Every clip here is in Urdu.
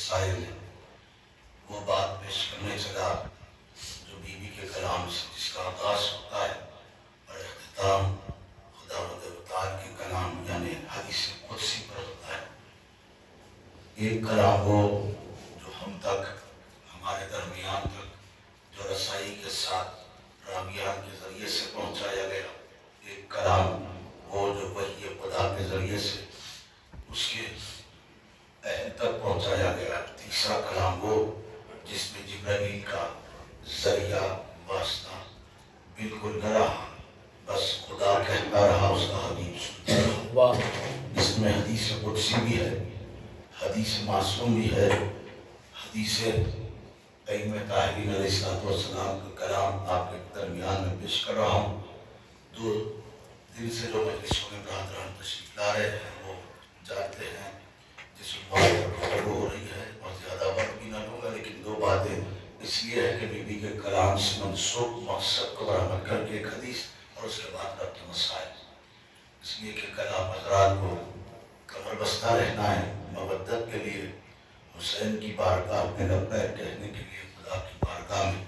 مسائل میں وہ بات پیش کرنے چلا جو بیوی کے کلام سے جس کا آغاز ہوتا ہے اور اختتام خداوند متعال کے کلام یعنی حدیث قدسی پر ہوتا ہے۔ ایک کلام وہ جو ہم تک ہمارے درمیان تک جو رسائی کے ساتھ راویان کے ذریعے سے پہنچایا گیا، ایک کلام وہ جو وحی خدا کے ذریعے سے اس کے اہل تک پہنچایا گیا، تیسرا کلام وہ جس میں جبرائیل کا ذریعہ واسطہ بالکل نہ رہا، بس خدا کہتا رہا، اس کا حبیب سنتا رہا۔ اس میں حدیث قدسی بھی ہے، حدیث معصوم بھی ہے، حدیث ائمہ طاہرین علیہ السلام کا کلام آپ کے درمیان میں پیش کر رہا ہوں۔ دو دن سے جو مجلسوں میں برادران تشریف لا رہے ہیں وہ جانتے ہیں جس بات پر گفتگو ہو رہی ہے، اور زیادہ وقت بھی نہ لوں گا، لیکن دو باتیں اس لیے ہے کہ بیوی کے کلام سے منسوخ مقصد کو برآمد کر کے ایک حدیث اور اس کے بعد ربط مسائل، اس لیے کہ کلام حضرات کو کمر بستہ رہنا ہے مودت کے لیے، حسین کی بارگاہ میں لبیک کہنے کے لیے، خدا کی بارگاہ میں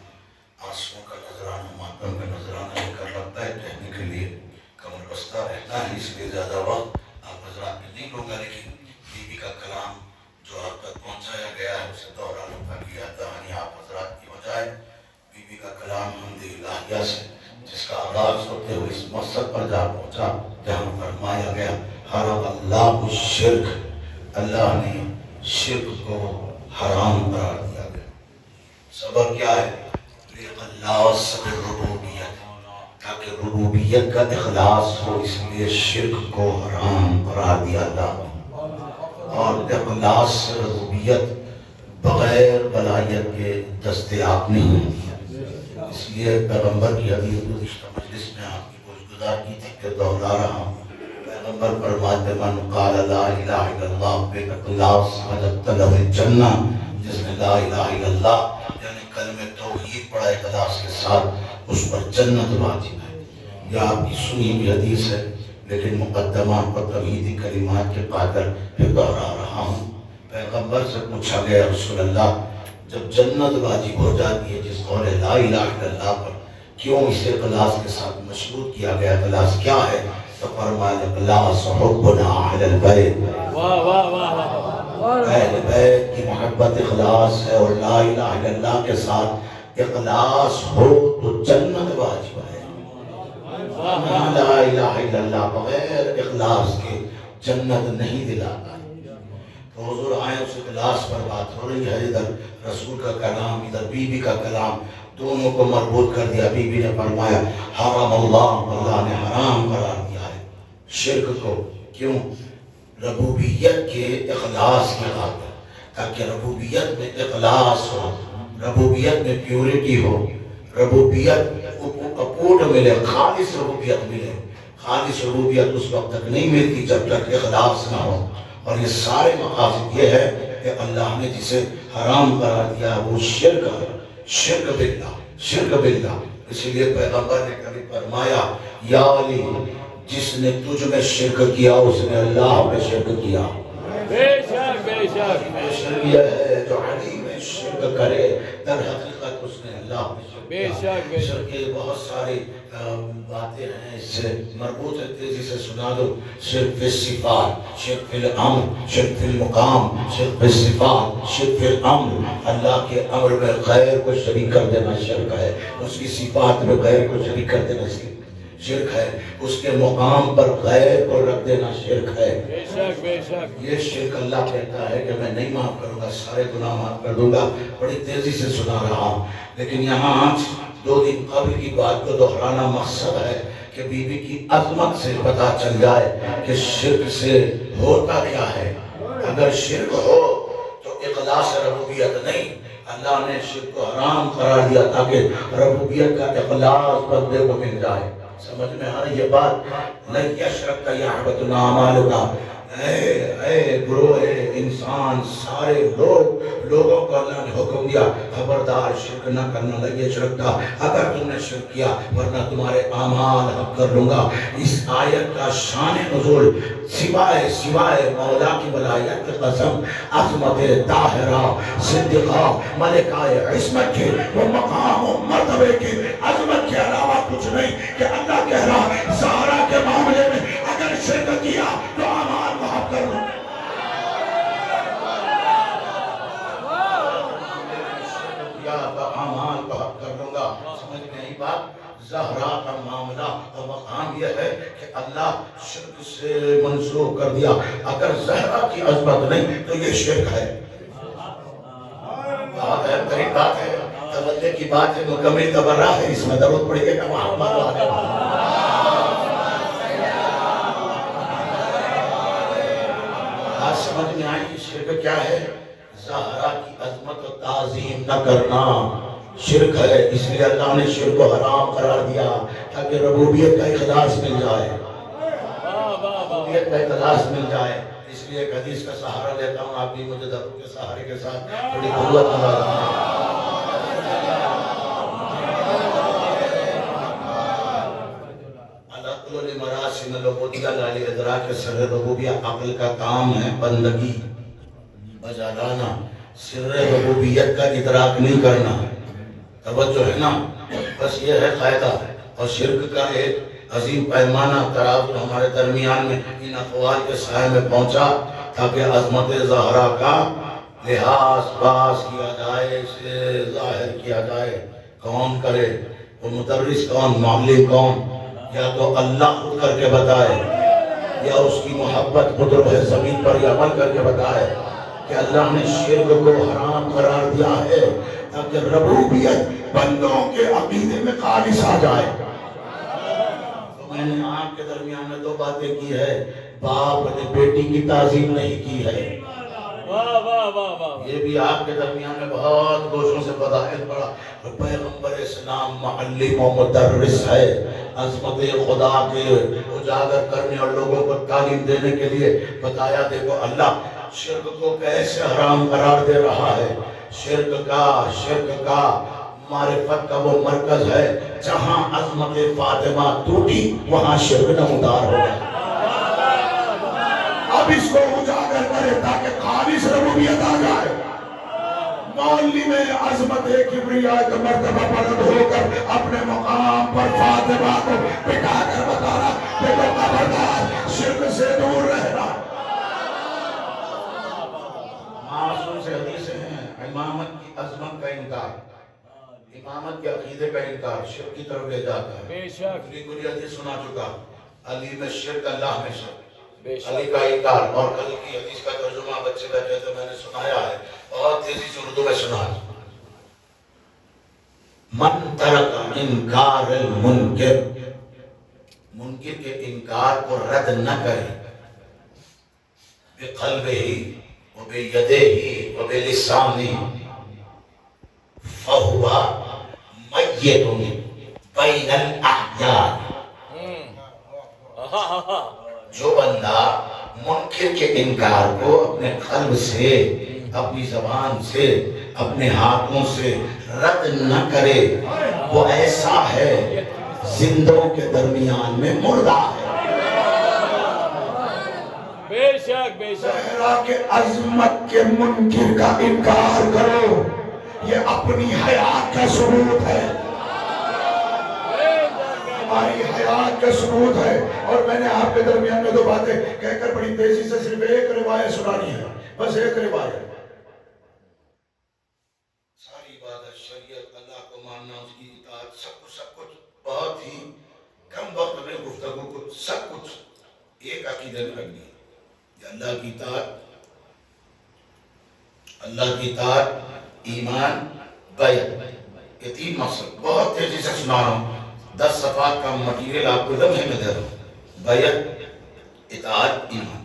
آنسوؤں کا نذرانہ، ماتم کا نذرانہ لے کر لبیک کہنے کے لیے کمر بستہ رہنا ہے۔ اس لیے زیادہ وقت آپ حضرات میں نہیں لوں گا، لیکن بیوی کا کلام جو آپ تک پہنچایا گیا ہے اسے دہرانے کا بھی یاد دہانی آپ حضرات کی ہو جائے۔ بیوی کا کلام حمد الہیہ سے جس کا آغاز ہوتے ہوئے اس مقصد پر جا پہنچا جہاں فرمایا گیا حرم اللہ الشرک، اللہ نے شرک کو حرام قرار دیا گیا۔ سبب کیا ہے؟ اخلاص بالربوبیت، تاکہ ربوبیت کا اخلاص ہو، اس لیے شرک کو حرام قرار دیا اللہ۔ اور اخلاص ربوبیت بغیر ولایت کے دستیاب نہیں ہے، اس لیے پیغمبر کی حدیث گزشتہ مجلس میں آپ کی گزار کی تھی کہ دوہرا رہا ہوں۔ پیغمبر فرماتے من قال لا الہ الا اللہ باخلاص وجدت له الجنہ، جس نے لا الہ الا اللہ یعنی کلمہ توحید پڑھا اخلاص کے ساتھ، اس پر جنت واجب ہے۔ یہ آپ کی سنی ہوئی حدیث ہے، لیکن مقدمات پر توحیدی کلمات کے قاتل پھر دوہرا رہا ہوں۔ پیغمبر سے پوچھا گیا رسول اللہ جب جنت واجب ہو جاتی ہے جس قول لا الہ الا اللہ پر، کیوں اسے اخلاص کے ساتھ مشروط کیا گیا؟ اخلاص کیا ہے؟ تو فرمایا اخلاص حبنا اہل البیت، اہل بیت کی محبت اخلاص ہے، اور لا الہ الا اللہ کے ساتھ اخلاص ہو تو جنت واجب ہے۔ لا الہ الا اللہ بغیر اخلاص کے جنت نہیں دلاتا۔ تو حضور آئے اس اخلاص پر بات ہو رہی ہے، ادھر رسول کا کلام ادھر بیوی کا کلام، دونوں کو مربوط کر دیا۔ بیوی نے فرمایا حرام اللہ، اللہ نے حرام قرار دیا ہے شرک کو۔ کیوں؟ ربوبیت کے اخلاص کی خاطر، تاکہ ربوبیت میں اخلاص ہو، ربوبیت میں پیورٹی ہو، ربوبیت اپورٹ ملے، خالص ربوبیت ملے۔ خالص ربوبیت اس وقت تک نہیں ملتی جب تک اخلاص نہ ہو، اور یہ سارے مقاصد یہ ہے کہ اللہ نے جسے حرام قرار دیا وہ شرک ہے، شرک باللہ، شرک باللہ۔ اسی لیے پیغمبر نے کبھی فرمایا یا علی جس نے تجھ میں شرک کیا اس نے اللہ میں شرک کیا۔ بے شک بے شک یہ ہے جو علی میں شرک کرے در حقیقت اس نے اللہ میں شرک کیا۔ شرک کے بہت ساری باتیں ہیں اس سے مربوط ہے، تیزی سے سنا دو۔ شرک فی الصفات، شرک فی الامر، شرک فی المقام، شرک فی الصفات، شرک فی الامر۔ اللہ کے امر میں غیر کو شریک کر دینا شرک ہے، اس کی صفات میں غیر کو شریک کر دینا شرک ہے، اس کے مقام پر غیر کو رکھ دینا شرک ہے۔ یہ شرک اللہ کہتا ہے کہ میں نہیں معاف کروں گا، سارے گناہ معاف کر دوں گا۔ بڑی تیزی سے سنا رہا ہوں، لیکن یہاں آج 2 دن قبل کی بات کو دہرانا مقصد ہے کہ بیوی کی عظمت سے پتہ چل جائے کہ شرک سے ہوتا کیا ہے۔ اگر شرک ہو تو اخلاص ربوبیت نہیں، اللہ نے شرک کو حرام قرار دیا تاکہ ربوبیت کا اخلاص بندے کو مل جائے۔ سمجھ میں آ رہی یہ بات؟ لَن يَشْرَكَ يَحْبَطُ أَعْمَالُكَ، اے گروہ انسان سارے لوگوں کو اللہ نے حکم دیا خبردار شرک نہ کرنا لگے شرک کا، اگر تم نے شرک کیا ورنہ تمہارے اعمال حق کر لوں گا۔ اس آیت کا شان نزول سوائے مولا کی ولایت کی قسم، عظمت طاہرہ صدیقہ ملکہ عصمت کے وہ مقام و مرتبے کے عظمت کے علاوہ کچھ نہیں کہ اللہ کہہ رہا زہرا کے معاملے میں اگر شرک کیا تو اعمال معاف کر لوں۔ اعمال کو حق کر لوں گا۔ سمجھ میں آئی بات؟ زہرا کا معاملہ اور مقام یہ ہے کہ اللہ شرک سے منسوخ کر دیا۔ اگر زہرا کی عظمت نہیں تو یہ شرک ہے۔ بات ہے، قریب بات ہے، توجہ کی بات ہے، مکمل تبرہ ہے، اس میں ضرورت پڑے گی کہ محمد والے بات سمجھ میں آئی۔ شرک کیا ہے؟ زہرا کی عظمت و تعظیم نہ کرنا شرک ہے۔ اس لیے اللہ نے شرک کو حرام قرار دیا تاکہ ربوبیت کا اخلاص مل جائے، ربوبیت کا اخلاص مل جائے۔ اس لیے ایک حدیث کا سہارا لیتا ہوں، آپ بھی مجھے ضرور کے سہارے کے ساتھ تھوڑی قوت ملا۔ مراسم العبودیہ لالی ادراک سر ربوبیہ عقل کا کام ہے، بندگی بجا لانا، سر ربوبیت کا ادراک نہیں کرنا۔ توجہ ہے نا، بس یہ ہے قاعدہ۔ اور شرک کا ایک عظیم پیمانہ تراوت ہمارے درمیان میں ان اقوال کے سائے میں پہنچا تاکہ عظمت زہرا کا لحاظ باز کیا جائے، اسے ظاہر کیا جائے۔ کون کرے؟ وہ مدرس کون، معلم کون؟ یا تو اللہ خود کر کے بتائے یا اس کی محبت قدرت زمین پر یہ عمل کر کے بتائے کہ اللہ نے شرک کو حرام قرار دیا ہے تاکہ ربوبیت بندوں کے عقیدے میں خالص آ جائے۔ تو میں نے آپ کے درمیان میں دو باتیں کی ہے، باپ نے بیٹی کی تعظیم نہیں کی ہے، یہ بھی آپ کے درمیان میں بہت گوشوں سے فضائل پڑا۔ پیغمبر اسلام معلم و مدرس ہے، عظمت خدا کے اجاگر کرنے اور لوگوں کو تعلیم دینے کے لیے بتایا۔ دیکھو اللہ شرک کو کیسے حرام قرار دے رہا ہے۔ شرک کا معرفت کا وہ مرکز ہے جہاں عظمت فاطمہ ٹوٹی وہاں شرک نمودار ہو گیا۔ اب اس کو اجاگر کرے تاکہ خالص ربوبیت آ جائے۔ مولوی میں عظمت کبریاء کا مرتبہ بلند ہو کر اپنے مقام پر فاطمہ کو بٹھا کر بتا رہا دیکھو خبردار شرک سے دور رہنا۔ معصوم سے حدیثیں ہیں، امامت کی عظمت کا انکار، امامت کے عقیدے کا انکار شرک کی طرف لے جاتا ہے۔ بے شک کوئی حدیث سنا چکا، علی میں شرک اللہ میں شرک، علی کا انکار۔ اور کل کی حدیث کا ترجمہ بچے بیٹھے تو میں نے سنایا ہے، بہت تیزی سے اردو میں سنا ہے۔ من ترک انکار المنکر، منکر کے انکار کو رد نہ کرے، بقلبہ و بیدہ و بلسانہ فہو میت بین الاحیاء۔ جو بندہ منکر کے انکار کو اپنے قلب سے، اپنی زبان سے، اپنے ہاتھوں سے رد نہ کرے وہ ایسا ہے زندوں کے درمیان میں مردہ ہے۔ بے شک بے شک زہرا کے عظمت کے منکر کا انکار کرو، یہ اپنی حیات کا ثبوت ہے، ہماری حیات کا ثبوت ہے۔ اور میں نے آپ کے درمیان میں دو باتیں کہہ کر بڑی تیزی سے صرف ایک روایت سنانی ہے، بس ایک روایت۔ ساری عبادت، شریعت، اللہ کو ماننا، اس کی اطاعت، سب کچھ بہت ہی کم وقت میں گفتگو کو سب کچھ ایک عقیدے میں رکھ دیا کہ اللہ کی اطاعت، اللہ کی اطاعت، ایمان، بیعت، یہ تین مقصد بہت تیزی سے سنا رہا ہوں۔ 10 صفحات کا مٹیریل آپ کو لمحے میں دے رہا ہوں۔ بیعت، اطاعت، ایمان۔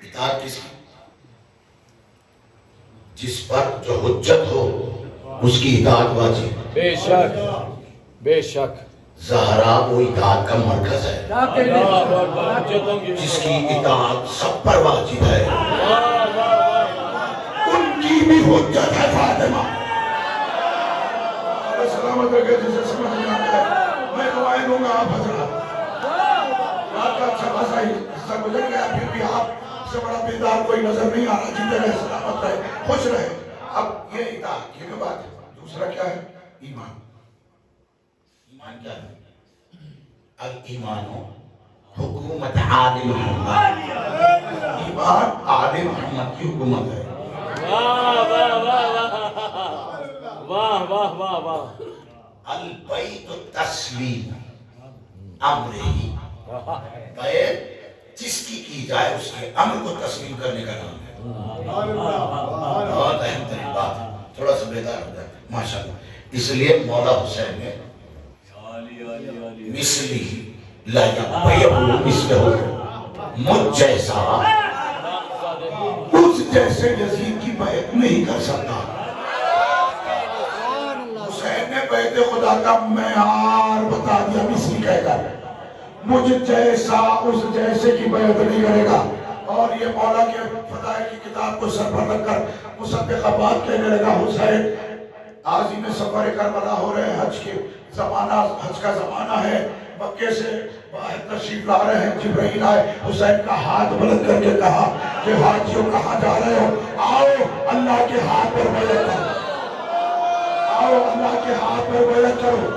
اطاعت کس کی؟ جس پر جو حجت ہو اس کی اطاعت واجب۔ بے شک بے شک زہرا وہ اطاعت کا مرکز ہے، جس کی اطاعت سب پر واجب ہے۔ کی بھی حجت ہے فاطمہ. سلامت رکھے جسے سمجھ نہیں آتا ہے. میں دعائیں دوں گا آپ حضرات. آپ کا اچھا خاصا حصہ گزر گیا، پھر بھی آپ سے بڑا بیدار کوئی نظر نہیں آ رہا. جیتے رہے، سلامت رہے، خوش رہے. اب یہ اطاعت کی بات ہے. دوسرا کیا ہے؟ ایمان. ایمان کیا ہے؟ الایمان حکومت آل محمد. ایمان آل محمد کی حکومت ہے. واہ واہ واہ واہ واہ واہ. البیت التسلیم امر ہی. بیعت جس کی جائے اس کے امر کو تسلیم کرنے کا نام ہے. بہت اہم ترین بات ہے. تھوڑا سا بیدار ہو جائے ماشاءاللہ. اس لیے مولا حسین نے مثلی لا یبیع مثلہ، مجھ جیسا اس جیسے یزید کی بیعت نہیں کر سکتا. حسین نے بیعت خدا کا معیار بتا دیا مثلی کہہ کر. مجھ جیسا اس جیسے کی بیعت نہیں کرے گا. اور یہ مولا کے فضائل کی کتاب کو سر پر رکھ کر مصدق بات کہنے لگا. حسین عازم سفر کربلا ہو رہے ہیں، حج کے زمانہ، حج کا زمانہ ہے. مکے سے باہر تشریف لا رہے ہیں. جبرائیل آئے، حسین کا ہاتھ بلند کر کے کہا کہ حاجیوں کہاں جا رہے ہو؟ آؤ اللہ کے ہاتھ پر بیعت کرو. آؤ اللہ کے ہاتھ پر بیعت کرو.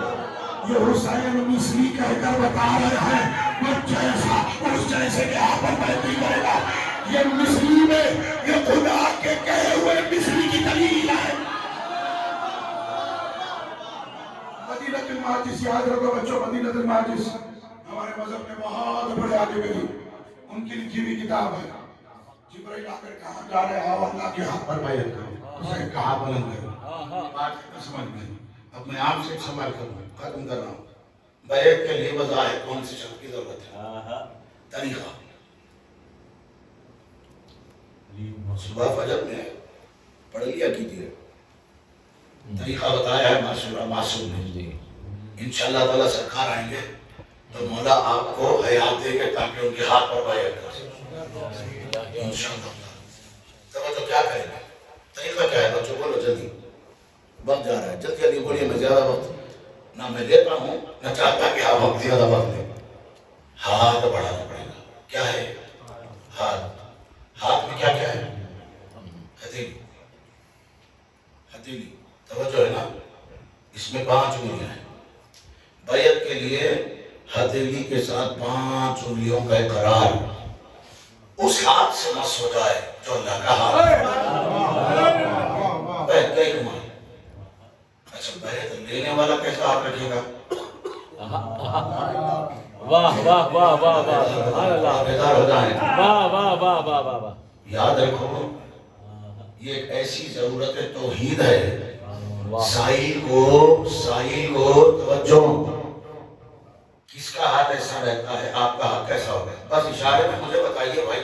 یہ حسین مثلی کہہ کر بتا رہے ہیں مجھ جیسا اس جیسے کے ہاتھ پر بیعت نہیں کرے گا. یہ مثلی میں یہ خدا کے کہے ہوئے مثلی کی دلیل ہے. مدینۃ الماجس یاد رکھو بچوں. مدینۃ الماجس ہمارے مذہب میں بہت بڑے عالم ہیں، ان کی لکھی ہوئی کتاب ہے. جبرائیل آ کر کہاں جا رہے ہیں؟ اللہ کے ہاتھ پر بیعت کرو. حسین کا ہاتھ بلند کرو. بات ہے سمجھ میں. اب میں آپ سے سوال کروں، ختم کر رہا ہوں. بیعت کے لیے بظاہر کون سی شرط کی ضرورت ہے؟ طریقہ. صبح فجر میں پڑھ لیا کیجیے. طریقہ بتایا ہے معصوم نے. انشاءاللہ تعالیٰ سرکار آئیں گے تو مولا آپ کو حیات دے گے تاکہ ان کے ہاتھ پر بیعت کر سکیں انشاءاللہ. تو کیا کریں گے؟ طریقہ کیا ہے بچوں؟ بولو جلدی، وقت جا رہا ہے. جلدی جلدی بولیے. میں زیادہ وقت نہ میں لیتا ہوں نہ چاہتا کہ آپ وقت زیادہ وقت لیں. ہاتھ بڑھانا پڑے گا. کیا ہے ہاتھ؟ ہاتھ میں کیا کیا ہے؟ ہتھیلی. ہتھیلی توجہ ہے نا. اس میں 5 انگلیاں ہیں. بیعت کے لیے ہتھیلی کے ساتھ 5 انگلیوں کا اقرار اس ہاتھ سے مس ہو جائے جو اللہ کا ہاتھ ہے. بیعت کا اکمال. اچھا بیعت لینے والا کیسا ہاتھ رکھے گا؟ واہ واہ واہ واہ واہ. بیدار ہو جائیں. واہ واہ واہ واہ واہ. یاد رکھو یہ ایک ایسی ضرورت توحید ہے. سائل کو توجہ. کس کا ہاتھ ایسا رہتا ہے؟ آپ کا ہاتھ کیسا ہوگا؟ بس اشارے میں مجھے بتائیے بھائی.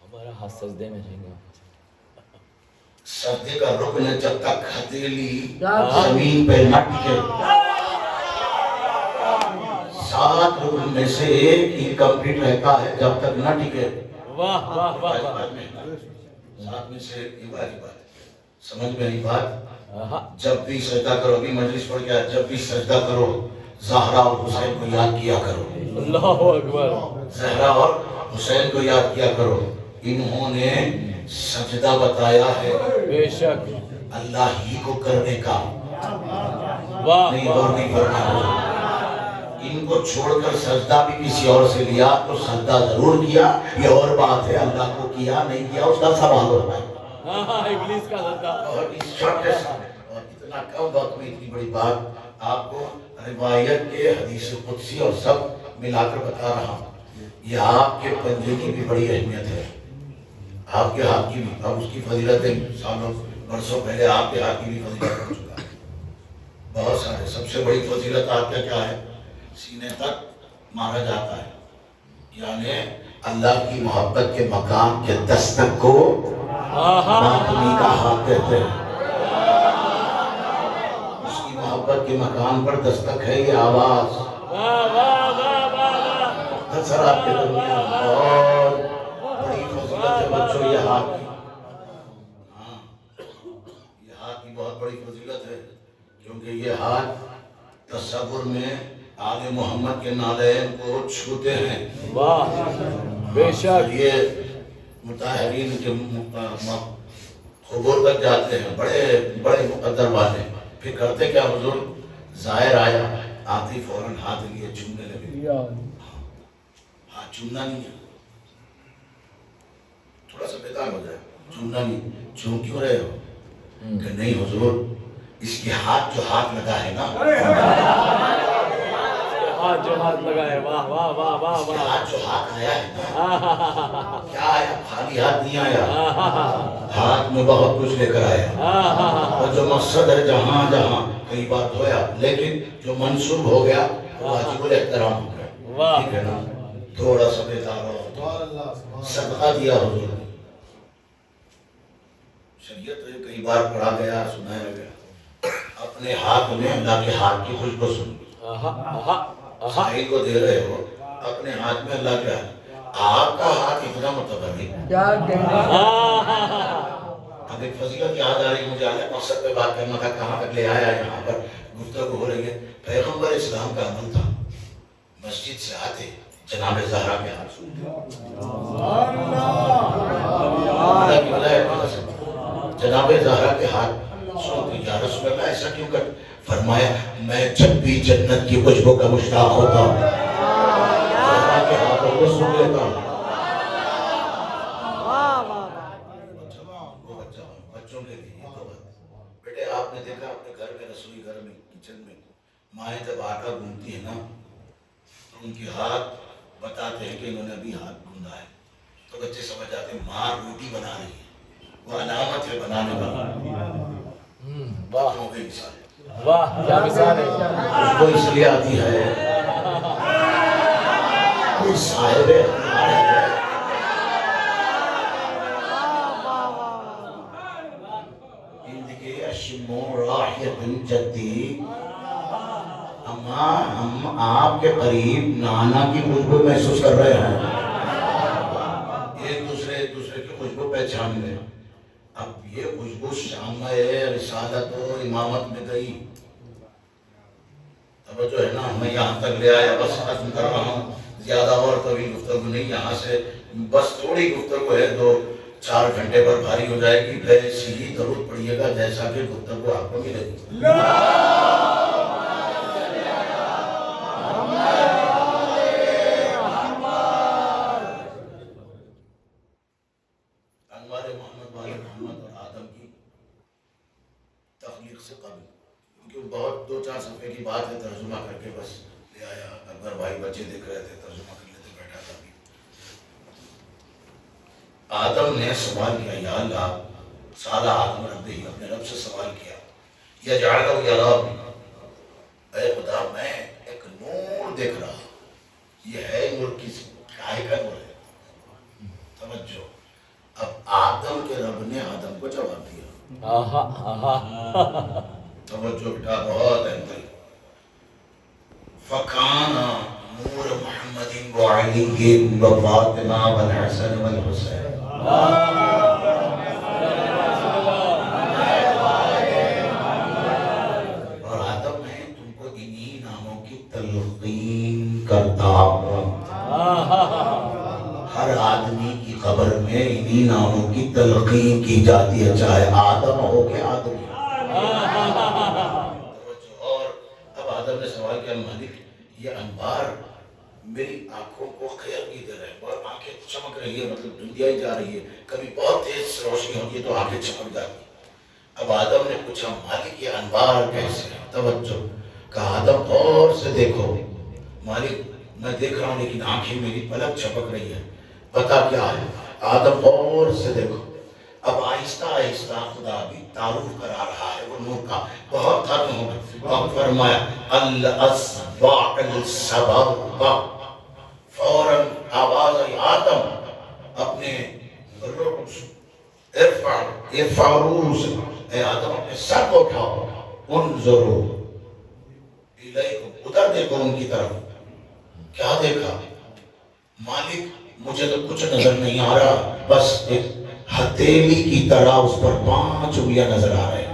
ہمارا ہاتھ سجدے میں رہیں گا. سجدے کا رکن ہے جب تک ہتھیلی زمین پہ نہ ٹکے. 7 رکن میں سے ایک انکمپلیٹ رہتا ہے جب تک نہ ٹکے. واہ واہ واہ. 7 میں سے ایک والی بات سمجھ میں آئی بات. جب بھی سجدہ کرو، بھی مجلس پڑھ گیا، جب بھی سجدہ کرو زہرا اور حسین کو یاد کیا کرو. اللہ اکبر. زہرا اور حسین کو یاد کیا کرو. انہوں نے سجدہ بتایا ہے بے شک اللہ ہی کو کرنے کا. واہ نہیں اور نہیں کرنا. ان کو چھوڑ کر سجدہ بھی کسی اور سے لیا تو سجدہ ضرور کیا، یہ اور بات ہے. اللہ کو کیا نہیں کیا اس کا سوال ہوتا ہے. ابلیس کا سجدہ. اور اس چھوٹے سے اور اتنا کم وقت میں اتنی بڑی بات آپ کو روایت کے حدیث قدسی اور سب ملا کر بتا رہا ہوں. یہ آپ کے پنجے کی بھی بڑی اہمیت ہے. آپ کے ہاتھ کی بھی. اب اس کی فضیلتیں سالوں برسوں پہلے آپ کے ہاتھ کی بھی فضیلت ہو چکا ہے. بہت سارے. سب سے بڑی فضیلت آپ کا کیا ہے؟ سینے تک مارا جاتا ہے. یعنی اللہ کی محبت کے مقام کے دستک کو ماتمی کا ہاتھ کہتے ہیں. اس کی محبت کے مقام پر دستک ہے یہ آواز. مختصر آپ کے درمیان بہت بڑی فضیلت ہے بچوں یہ ہاتھ کی. ہاتھ تصور میں آل محمد کے نالین کو چھوتے ہیں. واہ بے شک یہ مطہرین کے قبور تک جاتے ہیں بڑے بڑے مقدر والے. پھر کرتے کیا حضور؟ ظاہر آیا آتی فوراً ہاتھ لیے چومنے لگے. ہاں چومنا نہیں ہے، تھوڑا سا بیدار ہو جائے. چومنا نہیں. چوم کیوں رہے ہو؟ کہ نہیں حضور اس کے ہاتھ جو ہاتھ لگا ہے نا، ہاتھ جو ہاتھ لگا ہے. واہ واہ واہ واہ اس کے واہ. ہاتھ جو ہاتھ آیا ہے نا، کیا آیا؟ خالی ہاتھ نہیں آیا، ہاتھ میں بہت کچھ لے کر آیا. اور جو مقصد ہے جہاں جہاں کئی بار دھویا، لیکن جو منسوب ہو گیا واجب الاحترام ہو گیا. ٹھیک ہے نا؟ تھوڑا سا بیدار ہو، صدقہ دیا حضور نے. شریعت میں کئی بار پڑھا گیا سنایا گیا. اپنے ہاتھ میں اللہ کے ہاتھ کی خوشبو سن. سائل کو دے رہے ہو اپنے ہاتھ میں اللہ کے ہاتھ. آپ کا ہاتھ اتنا متبرک. اب ایک فضیلت یاد آ رہی مجھے. آنے مقصد پہ بات کرنا تھا، کہاں تک لے آیا یہاں پر گفتگو ہو رہی ہے. پیغمبر اسلام کا عمل تھا، مسجد سے آتے جناب زہرا کے ہاتھ جناب زہرا کے ہاتھ سنتے. یا رسول اللہ ایسا کیوں کر؟ فرمایا میں جب بھی جنت کی خوشبو کا مشتاق ہوتا ہوں زہرا کے ہاتھوں کو سن لیتا ہوں. بچوں کے لیے یہ تو بات. بیٹے آپ نے دیکھا اپنے گھر میں رسوئی گھر میں کچن میں مائیں جب آٹا گوندتی ہے نا تو ان کے ہاتھ بتاتے ہیں کہ انہوں نے ابھی ہاتھ گوندا ہے. تو بچے سمجھ جاتے ہیں ماں روٹی بنا رہی ہے، وہ علامت ہے بنانے والا. واہ ہو گئی مثال. واہ کیا مثال ہے. اس کو اس لیے آتی ہے کوئی صاحب جدی. ہم آپ کے قریب نانا کی خوشبو محسوس کر رہے ہیں، ایک دوسرے کی خوشبو پہچان لیں. اب یہ خوشبو شام رسالت و امامت میں گئی. توجہ ہے نا؟ میں یہاں تک لے آیا، بس ختم کر رہا ہوں. زیادہ اور طویل گفتگو نہیں، یہاں سے بس تھوڑی گفتگو ہے، 2-4 گھنٹے پر بھاری ہو جائے گی. ویسے ہی درود پڑھیے گا جیسا کہ گفتگو آپ کو ملے گی. انوار محمد والے محمد اور آدم کی تخلیق سے قبل، کیونکہ بہت 2-4 صفحے کی بات ہے، ترجمہ کر کے بس لے آیا. اکبر بھائی بچے دیکھ رہے تھے، ترجمہ کر لیتے، بیٹھا تھا. آدم نے سوال کیا، یا اللہ سالہ آدم ربی، اپنے رب سے سوال کیا، یا جعلہ یا رب، اے خدا میں ایک نور دیکھ رہا. یہ ہے نور کس کائے کا نور ہے؟ توجہ. اب آدم کے رب نے آدم کو جواب دیا. توجہ بیٹا بہت ہے. فکان نور محمد وعلی وفاطمہ والحسن والحسین. اور آدم میں تم کو انہی ناموں کی تلقین کرتا ہوں. ہر آدمی کی قبر میں انہی ناموں کی تلقین کی جاتی ہے، چاہے آدم ہو کہ آدمی. اور اب آدم نے سوال کیا، مالک یہ انوار میری آنکھوں کو خیر کی دے رہے ہیں، بہت آنکھیں چمک رہی ہے، مطلب دنیا ہی جا رہی ہے. کبھی بہت تیز روشنی ہوتی ہے تو آنکھیں چمک جاتی ہیں. اب آدم نے پوچھا مالک یہ انوار کیسے ہے؟ توجہ. کہا آدم غور سے دیکھو. مالک میں دیکھ رہا ہوں لیکن آنکھیں میری پلک چھپک رہی ہے، بتا کیا ہے؟ آدم غور سے دیکھو. اب آہستہ آہستہ خدا بھی تعارف کرا رہا ہے وہ نور کا، بہت ختم ہو گیا. اب فرمایا الاصبع السبع. فوراً آواز آئی، آدم اپنے ارفع رؤوس، اے آدم اپنے سر کو اٹھاؤ. انظروا الیکم، ادھر دیکھو ان کی طرف. کیا دیکھا؟ مالک مجھے تو کچھ نظر نہیں آ رہا، بس ایک ہتھیلی کی طرح اس پر 5 انگلیاں نظر آ رہے ہیں.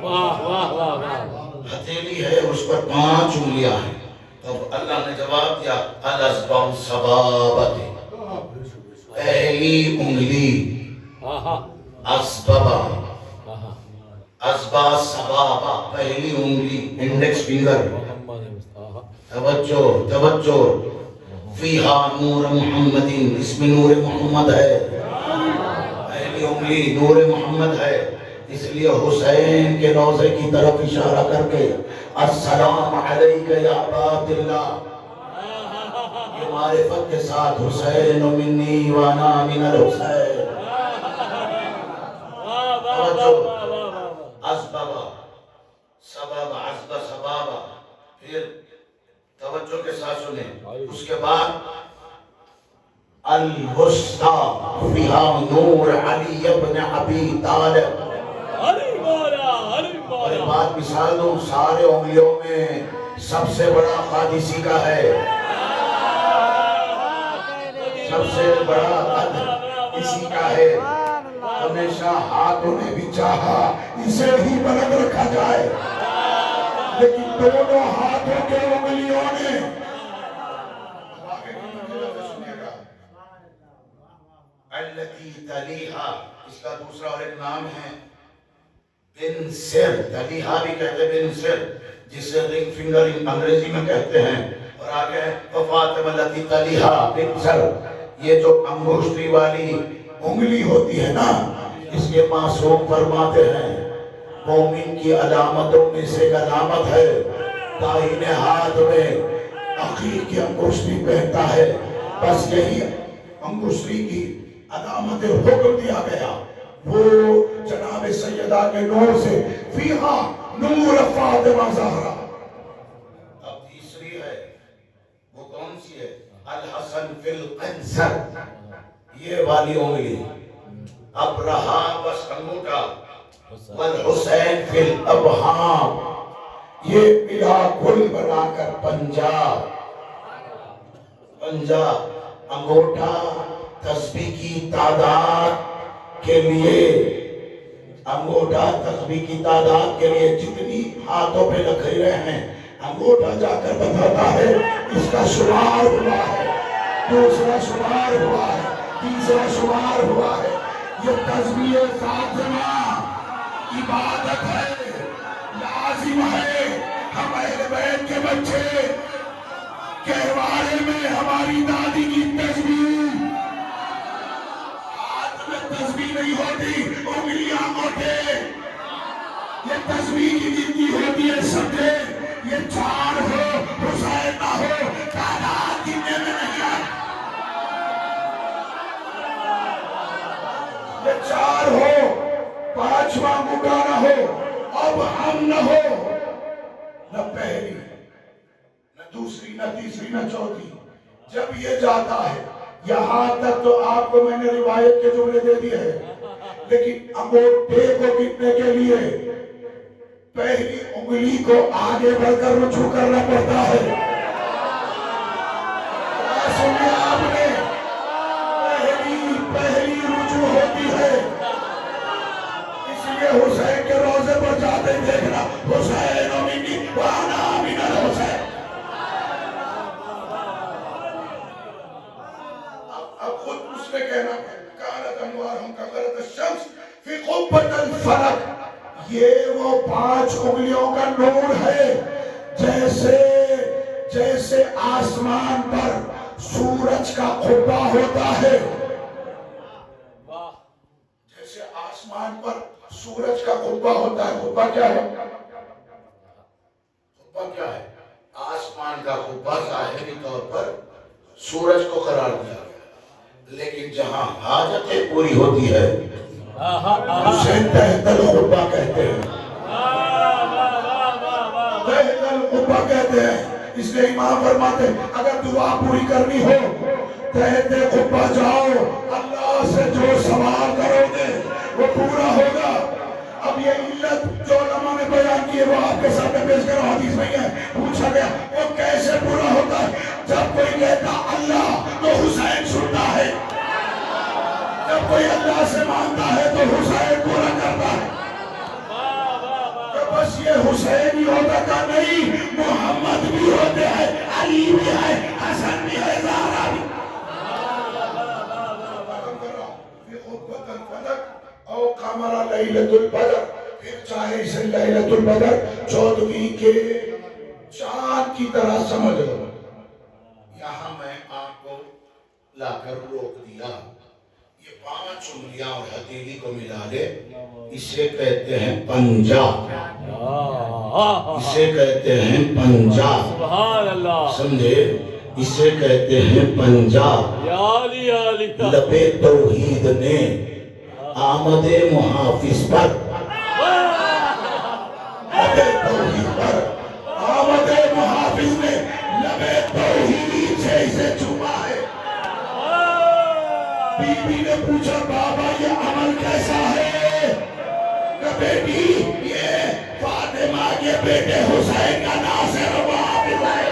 واہ واہ واہ واہ. ہتھیلی ہے اس پر 5 انگلیاں ہیں. تب اللہ نے جواب دیا الاصبع سبابۃ، پہلی انگلی اسبابہ، اسبا سبابہ، پہلی انگلی انڈیکس فنگر. توجہ توجہ، فیہا نور محمد، اس میں نور محمد ہے، پہلی انگلی نور محمد ہے. اس لیے حسین کے روضے کی طرف اشارہ کر کے السلام علیک یا ابا عبداللہ، یہ معرفت کے ساتھ حسین منی وانا من الحسین. توجہ، اسبابہ سبابہ، اسبا سبابہ. پھر توجہ کے ساتھ سنیں، اس کے بعد الوسطی فیہا نور علی ابن ابی طالب. اور ایک بات مثال دوں، سارے انگلیوں میں سب سے بڑا قادسی کا ہے، سب سے بڑا قد اسی کا ہے. ہمیشہ ہاتھوں نے بھی چاہا اسے ہی بلند رکھا جائے، لیکن دونوں ہاتھوں کے انگلیوں نے التی تلیہا، اس کا دوسرا اور ایک نام ہے بن سر. تلیہا بھی کہتے ہیں بن سر، جسے رنگ فنگر انگریزی میں کہتے ہیں. اور آگے فاطمہ التی تلیہا بن سر، یہ جو انگوشٹی والی انگلی ہوتی ہے نا، اس کے معصوم فرماتے ہیں مومن کی علامتوں میں سے ایک علامت ہے دائیں ہاتھ میں عقیق کی انگشتری پہنتا ہے. بس یہی انگشتری کی علامت حکم دیا گیا، وہ جناب سیدہ کے نور سے فیہا نور فاطمہ زہرا. اب تیسری ہے، وہ کون سی ہے؟ الحسن فی القنصر، یہ والی انگلی. اب رہا بس انگوٹھا. والحسین فی الابہام، یہ ملا کل بنا کر پنجاب. انگوٹھا تسبیح کی تعداد کے لیے، انگوٹھا تسبیح کی تعداد کے لیے جتنی ہاتھوں پہ لکیریں ہیں، انگوٹھا جا کر بتاتا ہے اس کا شمار ہوا ہے، دوسرا شمار ہوا ہے، تیسرا شمار ہوا ہے. یہ تسبیح فاطمہ عبادت ہے، لازم ہے. ہم اہل بیت کے بچے کہوارے میں ہماری دادی کی تسبیح، ہاتھ میں تسبیح نہیں ہوتی، انگلیاں انگوٹھے. یہ تسبیح کی جتنی ہوتی ہے سمجھے، یہ 4 ہو حسین نہ ہو، تعداد گننے میں نہیں آتی. یہ 4 ہو، 5واں انگوٹھا نہ ہو، اب ہم نہ ہو، نہ پہلی نہ دوسری نہ تیسری نہ چوتھی. جب یہ جاتا ہے یہاں تک تو آپ کو میں نے روایت کے جملے دے دیے ہیں، لیکن انگوٹھے کو گننے کے لیے پہلی انگلی کو آگے بڑھ کر رجوع کرنا پڑتا ہے. سنیا آپ نے، پہلی رجوع ہوتی ہے. اس لیے حسین کے روضے پر جاتے دیکھنا حسین منی وانا من الحسین. اب خود اس نے کہنا کانت انوارہم کغرت الشمس فی قبۃ الفلک. یہ وہ 5 انگلیوں کا نور ہے، جیسے آسمان پر سورج کا قبہ ہوتا ہے. جیسے آسمان پر سورج کا قبہ ہوتا ہے. قبہ کیا ہے؟ قبہ کیا ہے؟ آسمان کا قبہ ظاہری طور پر سورج کو قرار دیا گیا، لیکن جہاں حاجتیں پوری ہوتی ہے اسے تحت القبہ کہتے ہیں. تحت القبہ کہتے ہیں. اس لیے امام فرماتے ہیں اگر دعا پوری کرنی ہو تحت قبہ جاؤ، اللہ سے جو سوال کرو گے وہ پورا ہوگا. اب یہ علت جو علماء نے بیان کی ہے وہ آپ کے سامنے پیش کرو، حدیث نہیں ہے. پوچھا گیا وہ کیسے پورا ہوتا ہے؟ جب کوئی کہتا اللہ تو حسین سنتا ہے، جب کوئی اللہ سے مانگتا ہے تو حسین پورا کرتا ہے. تو بس یہ حسینیوں کا نہیں، محمد بھی ہوتے ہیں، علی بھی ہے، حسن بھی ہے، زہرا بھی۔ خطبۃ الفلق او قمر لیلۃ البدر، پھر چاہے اسے لیلۃ البدر 14ویں کے چاند کی طرح سمجھ لو۔ یہاں میں آپ کو لا کر روک دیا، یہ 5 انگلیاں اور ہتھیلی کو ملا لے، اسے کہتے ہیں پنجہ، اسے کہتے ہیں پنجہ، سبحان اللہ، سمجھے؟ اسے کہتے ہیں پنجہ۔ یا علی یا علی، لب توحید نے آمد محافظ پر، لب توحید پر آمد محافظ نے لب توحید سے اسے چوما ہے۔ بی بی نے پوچھا بابا یہ عمل کیسا ہے؟ کہ بیٹی یہ فاطمہ کے بیٹے حسین کا ناصر و حافظ ہے۔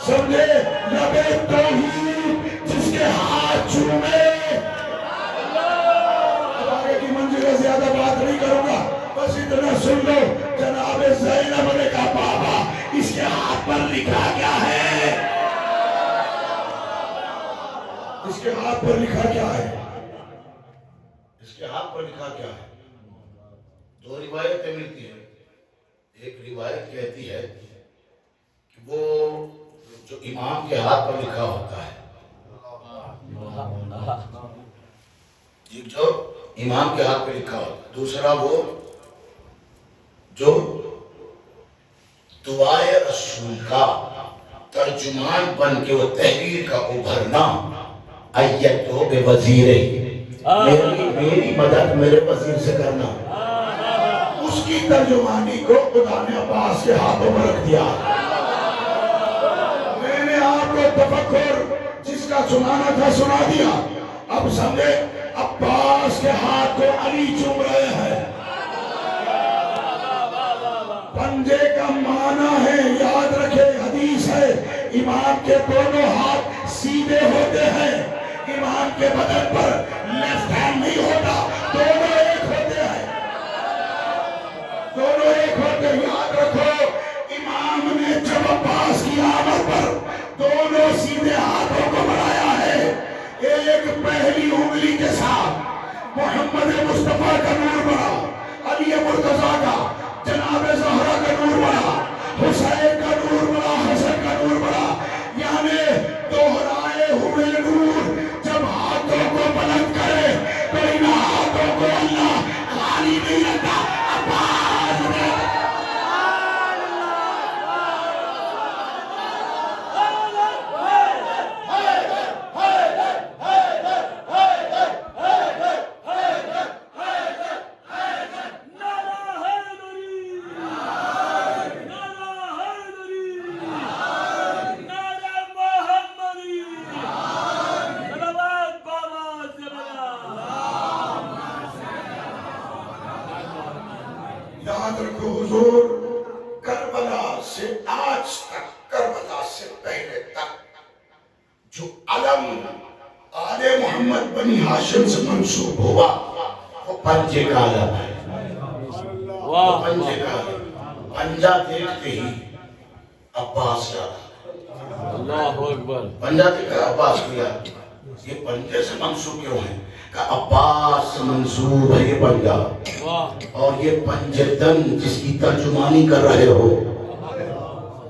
سمجھے؟ لب توحید جس کے ہاتھ چومے۔ اب آگے کی منزل زیادہ بات نہیں کروں گا، بس اتنا سن لو، جناب زینب نے کہا بابا اس کے ہاتھ پر لکھا کیا ہے؟ اس کے ہاتھ پر لکھا کیا ہے؟ اس کے ہاتھ پر لکھا کیا ہے؟ 2 روایتیں ملتی ہیں۔ ایک روایت کہتی ہے کہ وہ جو امام کے ہاتھ پر لکھا ہوتا ہے، جو امام کے ہاتھ پہ لکھا ہوتا ہے، دوسرا وہ جو دعائے رسول کا ترجمان بن کے وہ تحریر کا ابھرنا، ایتو بے وزیر، میری مدد میرے وزیر سے کرنا، اس کی ترجمانی کو خدا نے عباس کے ہاتھوں میں رکھ دیا۔ میں نے آپ کو تفکر جس کا سنانا تھا سنا دیا، اب سمجھے عباس کے ہاتھ کو علی چوم رہے ہیں۔ پنجے کا معنی ہے، یاد رکھے حدیث ہے، امام کے دونوں ہاتھ سیدھے ہوتے ہیں، امام کے بدن پر لیفٹ ہینڈ نہیں ہوتا، دونوں ایک ہوتے ہیں، دونوں ایک ہوتے ہیں۔ یاد رکھو امام نے جب عباس کی آمد پر دونوں سیدھے ہاتھوں کو بڑھایا ہے، ایک پہلی انگلی کے ساتھ محمد مصطفیٰ کا نور بڑھا، علی مرتضیٰ کا، جناب زہرا کا نور بڑھا، حسین کا نور بڑھا، حسن کا نور بڑھا، یعنی دوہرائے ہوئے نور جب ہاتھوں کو بلند کرے تو ان ہاتھوں کو اللہ خالی نہیں رکھتا۔ عباس نے یاد رکھو حضور کربلا سے آج تک، کربلا سے پہلے تک جو علم آل محمد بنی ہاشم سے منسوب ہوا وہ پنجے کا علم ہے، وہ پنجے کا علم۔ پنجہ دیکھتے ہی عباس یاد، اللہ اکبر، پنجہ دیکھا عباس کو یاد، یہ پنجے سے منسوب کیوں ہے؟ کہ عباس سے منسوب ہے یہ پنجہ، اور یہ پنجتن جس کی ترجمانی کر رہے ہو،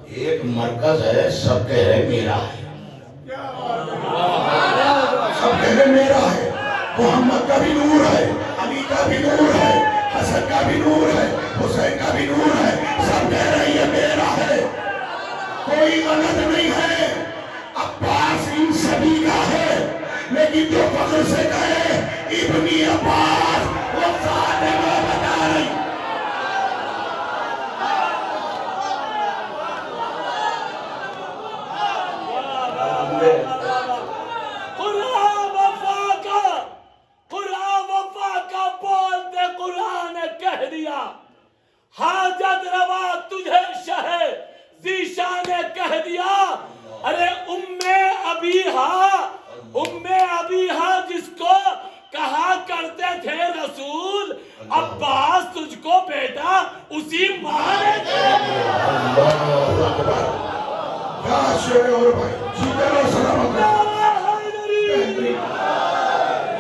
ایک مرکز ہے، سب کہہ رہے میرا ہے، سب کہہ رہے میرا ہے، محمد کا بھی نور ہے، علی کا بھی نور ہے، حسن کا بھی نور ہے، حسین کا بھی نور ہے، سب کہہ رہے یہ میرا ہے، کوئی غلط نہیں ہے، عباس ان سبھی کا ہے، لیکن جو فخر سے کہے ابنی عباس وہ فاطمہ بتا رہی۔ قرآن وفا کا بول دے، قرآن کہہ دیا، حاجت روا تجھے شہ ذیشان نے کہہ دیا۔ ارے ام ابیہا جس کو شیر اور بھائی جیتے رہو سلامت رہو نعرہ حیدری،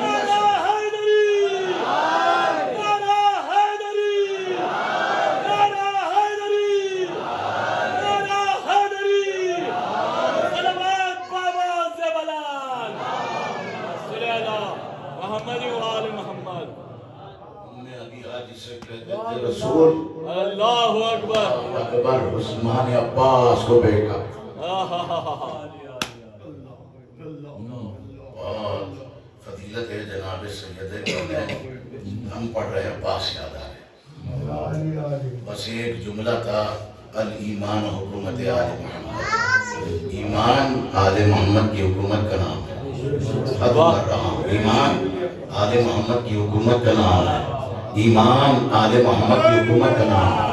نعرہ حیدری، نعرہ حیدری، نعرہ حیدری، نعرہ حیدری، صلوات بآواز بلند، صلی اللہ محمد و آل محمد۔ ہم نے ابھی حاجی سے کہتے تھے رسول اللہ اکبر، اکبر عثمان عباس کو بیٹا اور فضیلت جناب سید کونین ہم پڑھ رہے ہیں عباس یاد آ رہے بس ایک جملہ تھا الایمان حکومت آل محمد، ایمان آل محمد کی حکومت کا نام ہے، حد کر رہا ہوں، ایمان آل محمد کی حکومت کا نام ہے، ایمان آل محمد کی حکومت کا نام ہے،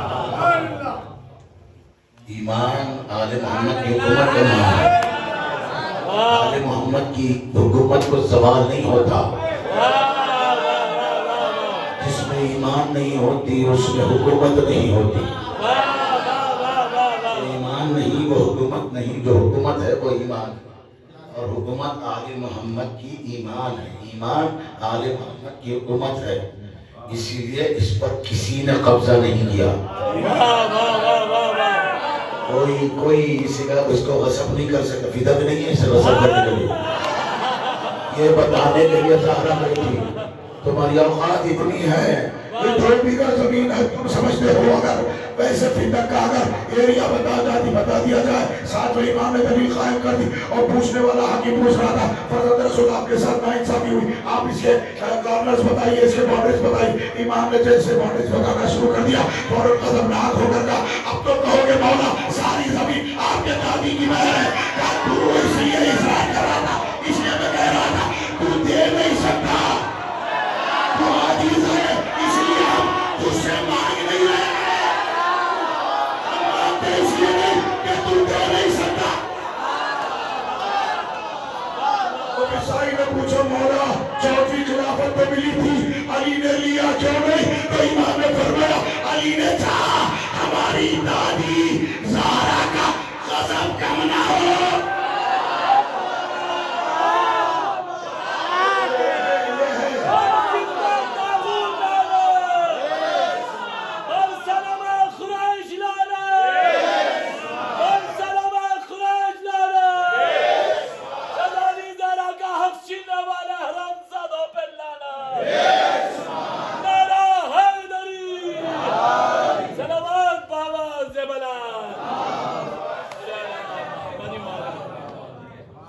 ایمان آل محمد کی حکومت کا نام ہے، آل محمد کی حکومت کو زوال نہیں ہوتا، جس میں ایمان نہیں ہوتی اس میں حکومت نہیں ہوتی، ایمان نہیں وہ حکومت نہیں، جو حکومت ہے وہ ایمان ہے، اور حکومت آل محمد کی ایمان ہے، ایمان آل محمد کی حکومت ہے، اسی لیے اس پر کسی نے قبضہ نہیں کیا، کوئی اسی کا اس کو غصب نہیں کر سکتا، فدہ بھی نہیں ہے اسے غصب کرنے کے لیے، یہ بتانے کے لیے زہرا بیٹی تمہاری اوقات اتنی ہے، یہ 2 بیگھہ زمین ہے، تم سمجھتے ہو اگر ویسے فدہ کا اگر ایریا بتا دیا جائے، ساتھ میں امام نے دلیل قائم کر دی اور پوچھنے والا حاکم پوچھ رہا تھا فرزند رسول آپ کے ساتھ ناانصافی ہوئی، آپ اس کے کارنرز بتائیے، اس کے باؤنڈریز بتائیے، امام نے جیسے باؤنڈریز بتانا شروع کر دیا فوراً خطرناک ہو کر کہا اب تو کہو گے مولا ساری زمین آپ کے دادی کی مہر ہے، کہا تو اس لیے اصرار کر رہا تھا، اس لیے میں کہہ رہا تھا تو دے نہیں سکتا، تو عاجز ہے، اس لیے ہم تجھ سے مانگ نہیں رہے ہیں، ہم مانگتے اس لیے نہیں کہ تو دے نہیں سکتا۔ تو عیسائی نے پوچھا مولا چوتھی خلافت میں ملی تھی علی نے لیا کیوں نہیں؟ تو امام نے فرمایا علی نے چاہا ہماری دادی زہرا کا غضب کم نہ ہو،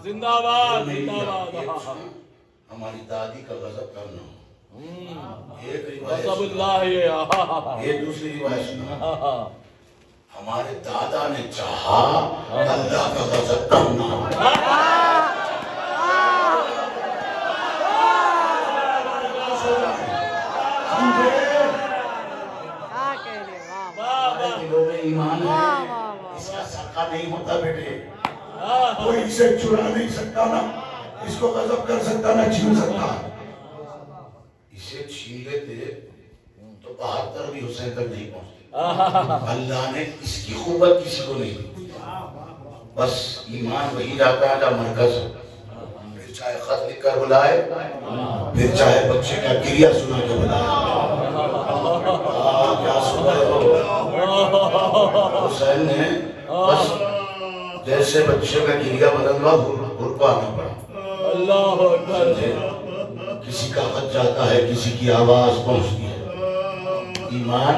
زندہ باد زندہ باد، ہماری دادی کا غضب کرنا ہو، ایک روایت غضب سنا، اللہ، یہ دوسری روایت سنا، ہمارے دادا نے چاہا اللہ کا غضب کرنا ہو، دلوں میں ایمان ہے، اس کا سرقہ نہیں ہوتا بیٹے، کوئی اسے چرا نہیں سکتا نا، اس کو غضب کر سکتا نہ چھین سکتا، اسے چھین لیتے تو 72 بھی حسین تک نہیں پہنچتے، اللہ نے اس کی قوت کسی کو نہیں دی، بس ایمان وہی جاتا ہے جہاں مرکز ہو، پھر چاہے خط لکھ کر بلائے، پھر چاہے بچے کا گریہ سنا کے بلائے، کیا سن رہے ہو؟ حسین نے بس جیسے بچے کا گریہ بدل ہوا گھر کو آنا پڑا، اللہ اکبر، کسی کا خط جاتا ہے کسی کی آواز پہنچتی ہے، ایمان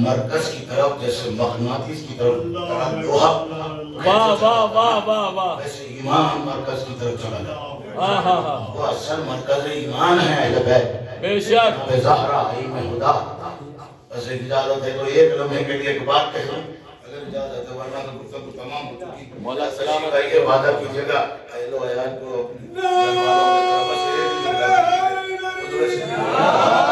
مرکز کی طرف جیسے مغناطیس کی طرف لوہا واہ واہ واہ واہ واہ، ویسے ایمان مرکز کی طرف چلا جاتا، وہ اصل مرکز ایمان ہے اہل بیت، بے شک، بے زہرا علم خدا، بس اجازت ہے تو ایک لمحے کے لیے ایک بات کہہ دوں، اگر اجازت ہے ورنہ تو گفتگو تمام ہو چکی، مولا سلامت آئیے وعدہ کیجیے گا اہل و عیال کو اپنی گھر والوں کی طرف سے ایک جملہ کیجیے، حضور سے اللہ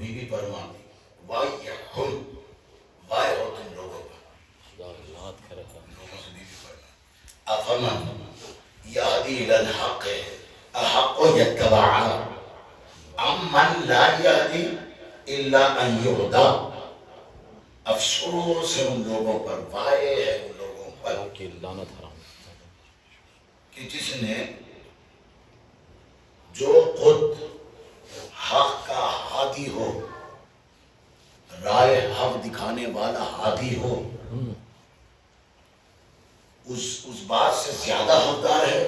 بیوی فرماتی وَيَحُمْ وائے ہو تم لوگوں پر لوگوں سے بیوی فرماتی افمن یہدی الی الحق احق یتبع امن لا یہدی الا ان یہدی افسوس ہے ان لوگوں پر وائے ہے ان لوگوں پر کی لعنت حرام کہ جس نے جو خود حق کا ہادی ہو رائے حق دکھانے والا ہادی ہو اس بات سے زیادہ حقدار ہے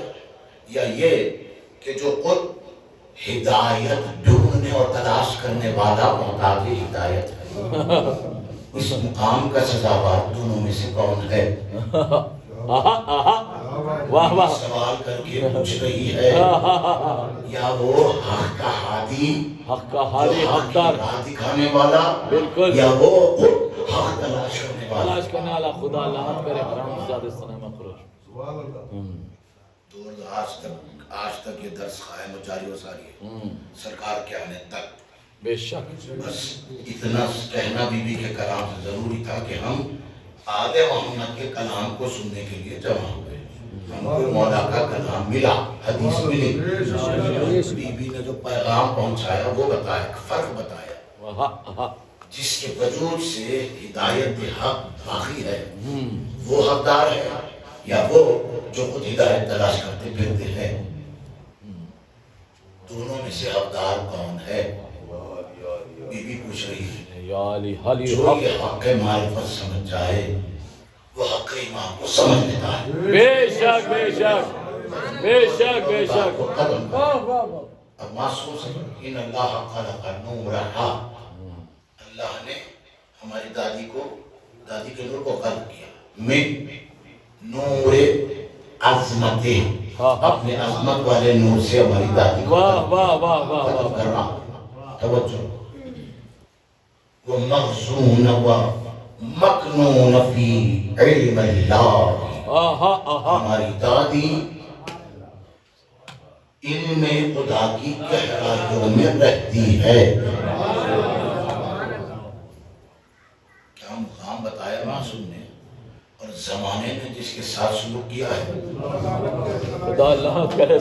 یا یہ کہ جو خود ہدایت ڈھونڈنے اور تلاش کرنے والا محتاج ہدایت ہے اس مقام کا سزاوار دونوں میں سے کون ہے واہ واہ سوال کر کے پوچھ رہی ہے یا وہ حق کا ہادی حق کا ہادی حقدار راہ دکھانے والا بالکل یا وہ خود حق تلاش کرنے والا تلاش کرنے والا خدا لعنت کرے حرام زیادہ سنما خروش دور آج تک یہ درس قائم و جاری و ساری ہے سرکار کے آنے تک بے شک بس اتنا کہنا بی بی کے کلام سے ضروری تھا کہ ہم آل محمد کے کلام کو سننے کے لیے جمع ہوئے ہم کو مولا کا کلام ملا حدیث ملی بی بی نے جو پیغام پہنچایا وہ بتایا فرق بتایا جس کے وجود سے ہدایت حق باقی ہے وہ حقدار ہے یا وہ جو خود ہدایت تلاش کرتے پھرتے ہیں دونوں میں سے حقدار کون ہے بی بی پوچھ رہی ہے جو یہ حق معرفت سمجھ جائے وہ حق ایمان کو سمجھ لیتا ہے بے شک بے شک بے شک بے شک اب محسوس ہے ان اللہ خلق نورہا اللہ نے ہماری دادی کے نور کو خلق کیا من نور عظمت اپنے عظمت والے نور سے ہماری دادی کو واہ واہ واہ واہ خلق کرنا توجہ ومغزون ومکنون فی علم اللہ ہماری دادی علم خدا کی گہرائیوں میں رہتی ہے کیا مقام بتایا معصوم نے اور زمانے نے جس کے ساتھ سلوک کیا ہے خدا لعنت کرے